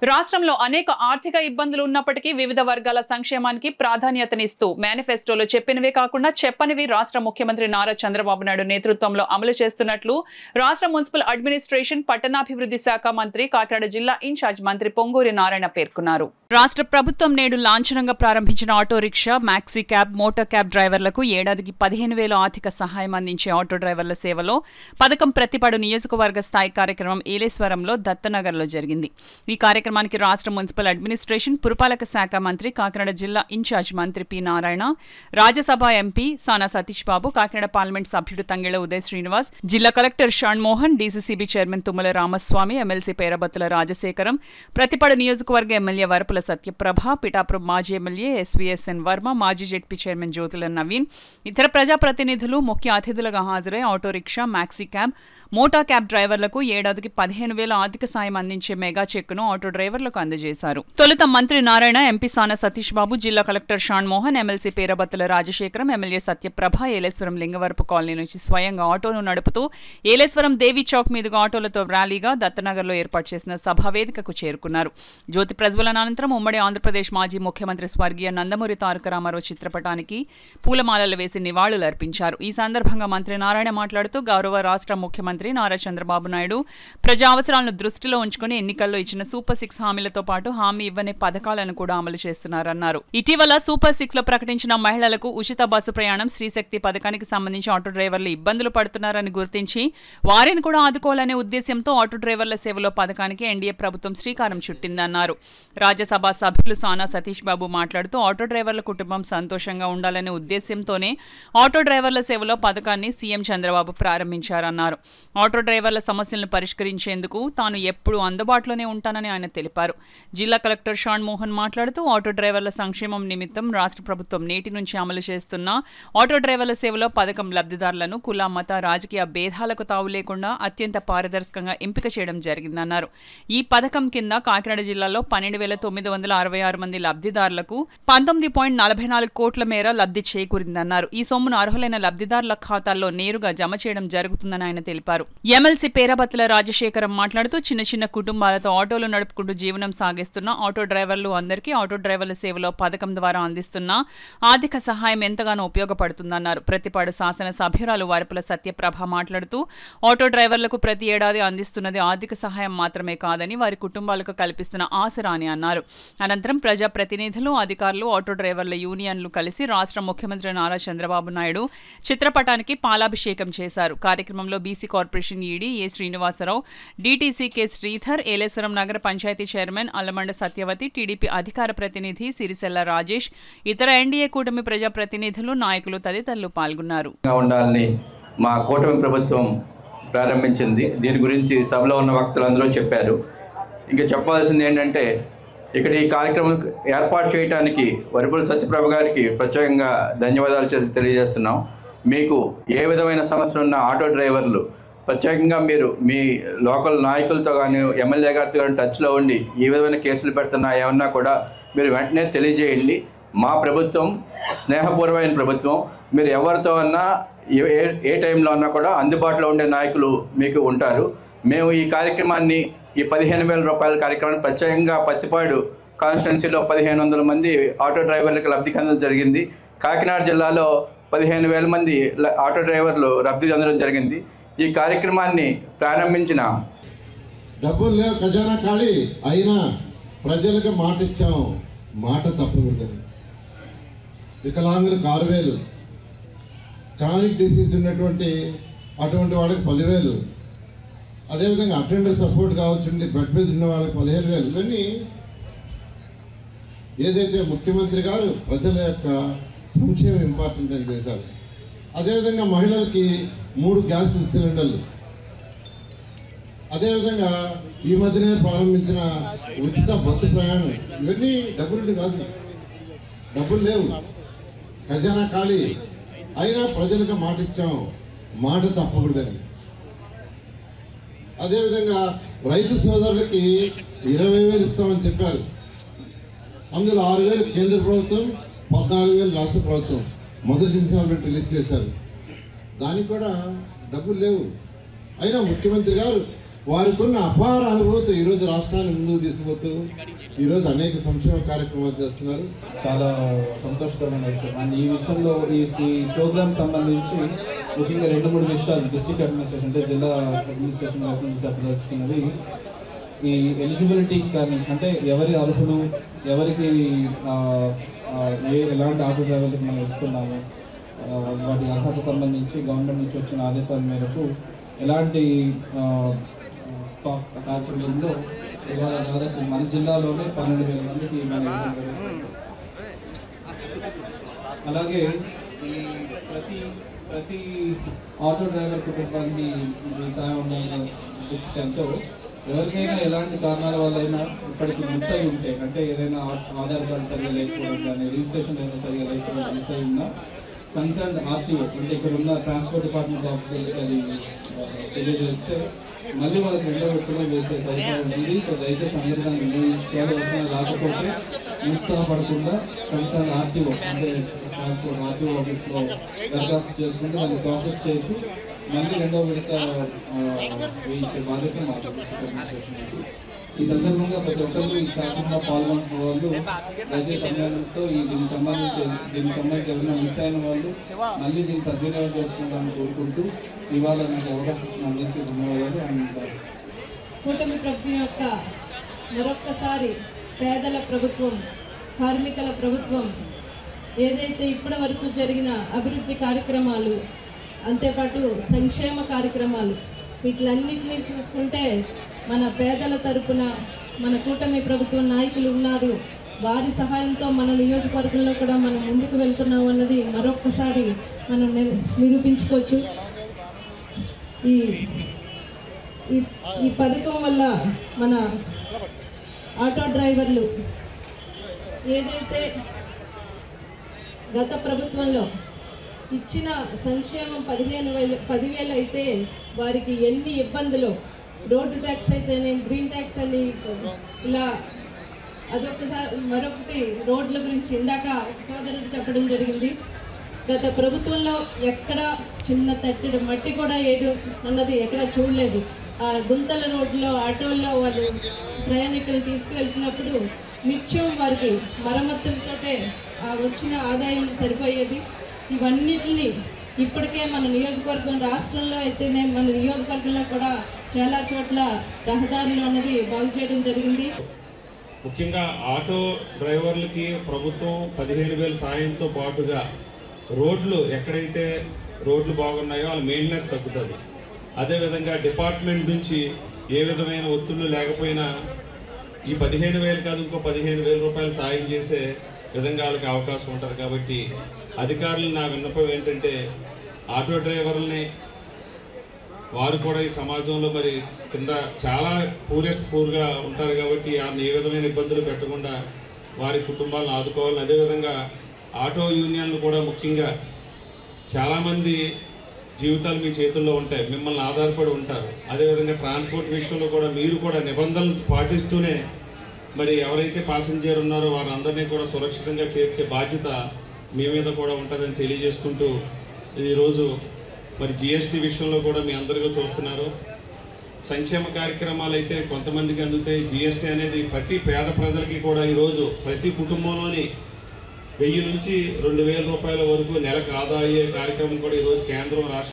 రాష్ట్రంలో అనేక ఆర్థిక ఇబ్బందులు ఉన్నప్పటికీ వివిధ వర్గాల సంక్షేమానికి ప్రాధాన్యతనిస్తూ మేనిఫెస్టోలో చెప్పినవే కాకుండా చెప్పనివి రాష్ట్ర ముఖ్యమంత్రి నారా చంద్రబాబు నాయుడు నేతృత్వంలో అమలు చేస్తున్నట్లు రాష్ట్ర మున్సిపల్ అడ్మినిస్ట్రేషన్ పట్టణాభివృద్ధి శాఖ మంత్రి కాకినాడ జిల్లా ఇన్ఛార్జ్ మంత్రి పొంగూరి నారాయణ పేర్కొన్నారు. రాష్ట్ర ప్రభుత్వం నేడు లాంఛనంగా ప్రారంభించిన auto rickshaw, maxi cab, motor cab డ్రైవర్లకు ఏడాదికి 15,000 ఆర్థిక సహాయం అందించే ఆటో డ్రైవర్ల సేవలో పథకం ప్రతిపాడు నియోజకవర్గ స్థాయి కార్యక్రమం ఏలేశ్వరంలో దత్తనగర్లో జరిగింది. ఈ కార్యక్రమానికి రాష్ట్ర మున్సిపల్ అడ్మినిస్ట్రేషన్ పురపాలక శాఖ మంత్రి, కాకినాడ జిల్లా ఇన్ఛార్జ్ మంత్రి పి నారాయణ, రాజ్యసభ ఎంపీ సానా సతీష్ బాబు, కాకినాడ పార్లమెంట్ సభ్యుడు తంగెళ్ల ఉదయ్ శ్రీనివాస్, జిల్లా collector Shanmohan, DCCB chairman Tummala Ramaswamy, MLC Perabathula Rajasekharam, Prathipadu నియోజకవర్గ ఎమ్మెల్యే వరపుల సత్యప్రభ, పిఠాపురం మాజీ ఎమ్మెల్యే ఎస్వీఎస్ఎన్ వర్మ, మాజీ జెడ్పీ చైర్మన్ జ్యోతుల నవీన్, ఇతర ప్రజాప్రతినిధులు ముఖ్య అతిథులుగా హాజరై auto rickshaw, maxi cab, motor cab డ్రైవర్లకు ఏడాదికి 15,000 ఆర్థిక సాయం అందించే మెగా చెక్కును ఆటో డ్రైవర్లకు అందజేశారు. తొలుత మంత్రి నారాయణ, ఎంపీ సానా సతీష్ బాబు, జిల్లా collector Shanmohan, MLC Perabathula Rajasekharam, MLA Satyaprabha Yeleswaram Lingavarapu colony నుంచి స్వయంగా ఆటోను నడుపుతూ ఏలేశ్వరం దేవి చౌక్ మీదుగా ఆటోలతో ర్యాలీగా దత్తనగర్లో ఏర్పాటు చేసిన సభావేదికకు చేరుకున్నారు. జ్యోతి ప్రజ్వలన అనంతరం ఉమ్మడి ఆంధ్రప్రదేశ్ మాజీ ముఖ్యమంత్రి స్వర్గీయ నందమూరి తారక రామారావు చిత్రపటానికి పూలమాలలు వేసి నివాళులర్పించారు. ఈ సందర్భంగా మంత్రి నారాయణ మాట్లాడుతూ గౌరవ రాష్ట్ర ముఖ్యమంత్రి నారా చంద్రబాబు నాయుడు ప్రజా అవసరాలను దృష్టిలో ఉంచుకుని ఎన్నికల్లో ఇచ్చిన సూపర్ 6 హామీలతో పాటు హామీ ఇవ్వని పథకాలను కూడా అమలు చేస్తున్నారన్నారు. ఇటీవల సూపర్ 6 లో ప్రకటించిన మహిళలకు ఉచిత బస్సు ప్రయాణం, స్త్రీశక్తి పథకానికి సంబంధించి ఆటో డ్రైవర్లు ఇబ్బందులు పడుతున్నారని గుర్తించి వారిని కూడా ఆదుకోవాలనే ఉద్దేశ్యంతో ఆటో డ్రైవర్ల సేవలో పథకానికి ఎన్డీఏ ప్రభుత్వం శ్రీకారం చుట్టిందన్నారు. రాజ్యసభ సభ్యులు సానా సతీష్ బాబు మాట్లాడుతూ ఆటో డ్రైవర్ల కుటుంబం సంతోషంగా ఉండాలనే ఉద్దేశ్యంతోనే ఆటో డ్రైవర్ల సేవలో పథకాన్ని సీఎం చంద్రబాబు ప్రారంభించారన్నారు. ఆటో డ్రైవర్ల సమస్యలను పరిష్కరించేందుకు తాను ఎప్పుడూ అందుబాటులోనే ఉంటానని ఆయన తెలిపారు. జిల్లా కలెక్టర్ షణ్మోహన్ మాట్లాడుతూ ఆటో డ్రైవర్ల సంక్షేమం నిమిత్తం రాష్ట్ర ప్రభుత్వం నేటి నుంచి అమలు చేస్తున్న ఆటో డ్రైవర్ల సేవలో పథకం లబ్ధిదారులను కుల, మత, రాజకీయ భేదాలకు తావు లేకుండా అత్యంత పారదర్శకంగా ఎంపిక చేయడం జరిగిందన్నారు. ఈ పథకం కింద కాకినాడ జిల్లాలో 12,966 మంది లబ్ధిదారులకు 19.44 కోట్ల మేర లబ్ధి చేకూరిందన్నారు. ఈ సొమ్మును అర్హులైన లబ్ధిదారుల ఖాతాల్లో నేరుగా జమ చేయడం జరుగుతుందని ఆయన తెలిపారు. ఎమ్మెల్సీ పేరబత్తుల రాజశేఖరం మాట్లాడుతూ చిన్న చిన్న కుటుంబాలతో ఆటోలు నడుపుకుంటూ జీవనం సాగిస్తున్న ఆటో డ్రైవర్లు అందరికీ ఆటో డ్రైవర్ల సేవలో పథకం ద్వారా అందిస్తున్న ఆర్థిక సహాయం ఎంతగానో ఉపయోగపడుతుందన్నారు. ప్రతిపాడు శాసన సభ్యురాలు వరపుల సత్యప్రభ మాట్లాడుతూ ఆటో డ్రైవర్లకు ప్రతి ఏడాది అందిస్తున్నది ఆర్థిక సహాయం మాత్రమే కాదని వారి కుటుంబాలకు కల్పిస్తున్న ఆసరా అని అన్నారు. అనంతరం ప్రజా ప్రతినిధులు, అధికారులు, ఆటో డ్రైవర్ల యూనియన్లు కలిసి రాష్ట్ర ముఖ్యమంత్రి నారా చంద్రబాబు నాయుడు చిత్రపటానికి పాలాభిషేకం చేశారు. కార్యక్రమంలో బీసీ కార్పొరేషన్ ఈడీ ఏ శ్రీనివాసరావు, డీటీసీ కె శ్రీధర్, ఏలేశ్వరం నగర పంచాయతీ చైర్మన్ అల్లమండ సత్యవతి, టీడీపీ అధికార ప్రతినిధి సిరిసెల్ల రాజేష్, ఇతర ఎన్డీఏ కూటమి ప్రజా ప్రతినిధులు, నాయకులు తదితరులు పాల్గొన్నారు. మా కూటమి ప్రభుత్వం ప్రారంభించింది. దీని గురించి సభలో ఉన్న వక్తలందరూ చెప్పారు. ఇంకా చెప్పాల్సింది ఏంటంటే, ఇక్కడ ఈ కార్యక్రమం ఏర్పాటు చేయడానికి వరపుల సత్యప్రభ గారికి ప్రత్యేకంగా ధన్యవాదాలు తెలియజేస్తున్నాం. మీకు ఏ విధమైన సమస్యలు ఉన్న ఆటో డ్రైవర్లు ప్రత్యేకంగా మీరు మీ లోకల్ నాయకులతో కానీ ఎమ్మెల్యే గారితో కానీ టచ్లో ఉండి ఏ విధమైన కేసులు పెడుతున్నా ఏమన్నా కూడా మీరు వెంటనే తెలియజేయండి. మా ప్రభుత్వం స్నేహపూర్వమైన ప్రభుత్వం. మీరు ఎవరితో అన్నా ఏ టైంలో అన్నా కూడా అందుబాటులో ఉండే నాయకులు మీకు ఉంటారు. మేము ఈ కార్యక్రమాన్ని, ఈ 15,000 రూపాయల కార్యక్రమాన్ని ప్రత్యేకంగా పత్తిపాడు కాన్స్టిట్యున్సీలో 1,500 మంది ఆటో డ్రైవర్లకు లబ్ధి పొందడం జరిగింది. కాకినాడ జిల్లాలో 15,000 మంది ఆటో డ్రైవర్లు లబ్ధి పొందడం జరిగింది. ఈ కార్యక్రమాన్ని ప్రారంభించిన డబ్బులు లేవు, ఖజానా ఖాళీ అయినా ప్రజలకు మాట ఇచ్చాం, మాట తప్పకూడదని. వికలాంగులకు 6,000, క్రానిక్ డిసీజ్ ఉన్నటువంటి అటువంటి వాళ్ళకి 10,000, అదేవిధంగా అటెండర్ సపోర్ట్ కావాల్సింది బెడ్ మీద ఉన్న వాళ్ళకి 15,000. ఇవన్నీ ఏదైతే ముఖ్యమంత్రి గారు ప్రజల యొక్క సంక్షేమం ఇంపార్టెంట్ అని చేశారు. అదేవిధంగా మహిళలకి 3 గ్యాస్ సిలిండర్లు, అదేవిధంగా ఈ మధ్యనే ప్రారంభించిన ఉచిత బస్సు ప్రయాణం. ఇవన్నీ డబ్బులు కాదు, డబ్బులు లేవు, ఖజానా ఖాళీ అయినా ప్రజలకు మాట ఇచ్చాం, మాట తప్పకూడదని. అదేవిధంగా రైతు సోదరులకి 20,000 ఇస్తామని చెప్పారు. అందులో 6,000 కేంద్ర ప్రభుత్వం, 14,000 రాష్ట్ర ప్రభుత్వం మొదటి ఇన్స్టాల్మెంట్ రిలీజ్ చేశారు. దానికి కూడా డబ్బులు లేవు. అయినా ముఖ్యమంత్రి గారు వారికి ఉన్న అపార అనుభూతి ఈరోజు రాష్ట్రాన్ని ముందుకు తీసుకుపోతూ ఈరోజు అనేక సంక్షేమ కార్యక్రమాలు చేస్తున్నారు. చాలా సంతోషకరమైన విషయం. అండ్ ఈ విషయంలో ఈ ప్రోగ్రామ్ సంబంధించి ముఖ్యంగా 2-3 విషయాలు డిస్ట్రిక్ట్ అడ్మినిస్ట్రేషన్ అంటే జిల్లా అడ్మినిస్ట్రేషన్ చెప్పదలుచుకున్నవి. ఈ ఎలిజిబిలిటీ కానీ అంటే ఎవరి అర్హులు, ఎవరికి ఎలాంటి ఆటో డ్రైవర్లకు మనం ఇస్తున్నాము, వాటి అర్హత సంబంధించి గవర్నమెంట్ నుంచి వచ్చిన ఆదేశాల మేరకు ఎలాంటి కార్యక్రమంలో ఇవాళ దాదాపు మన జిల్లాలోనే 12,000 మందికి అలాగే ఈ ప్రతి ఆటో డ్రైవర్ కుటుంబానికి సాయం ఉండాలన్న దృష్టితో ఎవరికైనా ఎలాంటి కారణాల వల్ల అయినా ఇప్పటికి మిస్ అయి ఉంటే, అంటే ఏదైనా ఆధార్ కార్డు సరిగా లేకపోవడం కానీ రిజిస్ట్రేషన్ ఏదైనా సరిగా లేకపోవడం మిస్ అయి ఉన్నా కన్సర్న్ ఆర్టీఓ అంటే ఇక్కడ ఉన్న ట్రాన్స్పోర్ట్ డిపార్ట్మెంట్ ఆఫీసర్కి అది తెలియజేస్తే మళ్ళీ వాళ్ళకి 2వ విడతలో వేసే సౌకర్యం ఉంది. సో దయచేసి అందరూ దాన్ని వినియోగించుకోవాలి. ఎవరైనా రాకపోతే నిరుత్సాహపడకుండా కన్సర్న్ ఆర్టీఓ అంటే ట్రాన్స్పోర్ట్ ఆర్టీఓ ఆఫీస్లో దరఖాస్తు చేసుకుంటే దాన్ని ప్రాసెస్ చేసి మళ్ళీ 2వ విడత వేయించే బాధ్యత మా డిస్ట్రిక్ట్ అడ్మినిస్ట్రేషన్ నుంచి. ఈ సందర్భంగా ప్రతి ఒక్కరు ఈ కార్యక్రమంలో పాల్గొంటున్న వాళ్ళు దయచేసి సమయంతో దీనికి సంబంధించి ఎవరైనా మిస్ అయిన వాళ్ళు మళ్ళీ దీన్ని సద్వినియోగం చేసుకుంటామని కోరుకుంటూ ఇవాళ నాకు అవకాశం ఇచ్చిన అందరికీ ధన్యవాదాలు. కూటమి ప్రభుత్వం యొక్క మరొక్కసారి పేదల ప్రభుత్వం, కార్మికుల ప్రభుత్వం ఏదైతే ఇప్పటి వరకు జరిగిన అభివృద్ధి కార్యక్రమాలు, అంతేపాటు సంక్షేమ కార్యక్రమాలు వీటిలన్నింటినీ చూసుకుంటే మన పేదల తరపున మన కూటమి ప్రభుత్వం నాయకులు ఉన్నారు. వారి సహాయంతో మన నియోజకవర్గంలో కూడా మనం ముందుకు వెళ్తున్నాం అన్నది మరొక్కసారి మనం నిరూపించుకోవచ్చు. ఈ పథకం వల్ల మన ఆటో డ్రైవర్లు ఏదైతే గత ప్రభుత్వంలో ఇచ్చిన సంక్షేమం 10,000 అయితే వారికి ఎన్ని ఇబ్బందులు, రోడ్డు ట్యాక్స్ అయితేనే, గ్రీన్ ట్యాక్స్ అని ఇలా అదొకసారి. మరొకటి రోడ్ల గురించి ఇందాక సోదరుడు చెప్పడం జరిగింది. గత ప్రభుత్వంలో ఎక్కడ చిన్న తట్టెడు మట్టి కూడా ఏడు అన్నది ఎక్కడ చూడలేదు. ఆ గుంతల రోడ్లో ఆటోల్లో వాళ్ళు ప్రయాణికులు తీసుకువెళ్తున్నప్పుడు నిత్యం వారికి మరమ్మతులతోటే వచ్చిన ఆదాయం సరిపోయేది. ఇవన్నిటిని ఇప్పటికే మన నియోజకవర్గం, రాష్ట్రంలో అయితేనే మన నియోజకవర్గంలో కూడా చాలా చోట్ల రహదారులు అన్నది బాగు చేయడం జరిగింది. ముఖ్యంగా ఆటో డ్రైవర్లకి ప్రభుత్వం 15,000 సాయంతో పాటుగా రోడ్లు ఎక్కడైతే రోడ్లు బాగున్నాయో వాళ్ళ మెయింటెనెన్స్ తగ్గుతుంది. అదేవిధంగా డిపార్ట్మెంట్ నుంచి ఏ విధమైన ఒత్తిళ్లు లేకపోయినా ఈ 15,000 కాదు ఇంకో 15,000 రూపాయలు సాయం చేసే విధంగా వాళ్ళకి అవకాశం ఉంటుంది. కాబట్టి అధికారులు నా విన్నపం ఏంటంటే ఆటో డ్రైవర్లని వారు కూడా ఈ సమాజంలో మరి కింద చాలా పూర్గా ఉంటారు కాబట్టి ఏ విధమైన ఇబ్బందులు పెట్టకుండా వారి కుటుంబాలను ఆదుకోవాలని, అదేవిధంగా ఆటో యూనియన్లు కూడా ముఖ్యంగా చాలామంది జీవితాలు మీ చేతుల్లో ఉంటాయి, మిమ్మల్ని ఆధారపడి ఉంటారు. అదేవిధంగా ట్రాన్స్పోర్ట్ విషయంలో కూడా మీరు కూడా నిబంధనలు పాటిస్తూనే మరి ఎవరైతే ప్యాసింజర్ ఉన్నారో వారందరినీ కూడా సురక్షితంగా చేర్చే బాధ్యత మీ మీద కూడా ఉంటుందని తెలియజేసుకుంటూ, ఈరోజు మరి జిఎస్టీ విషయంలో కూడా మీ అందరికీ చూస్తున్నారు. సంక్షేమ కార్యక్రమాలు అయితే కొంతమందికి అందుతాయి. జిఎస్టీ అనేది ప్రతి పేద ప్రజలకి కూడా ఈరోజు ప్రతి కుటుంబంలోని 1000 నుంచి 2,000 రూపాయల వరకు నెలకు ఆదా అయ్యే కార్యక్రమం కూడా ఈరోజు కేంద్రం రాష్ట్రం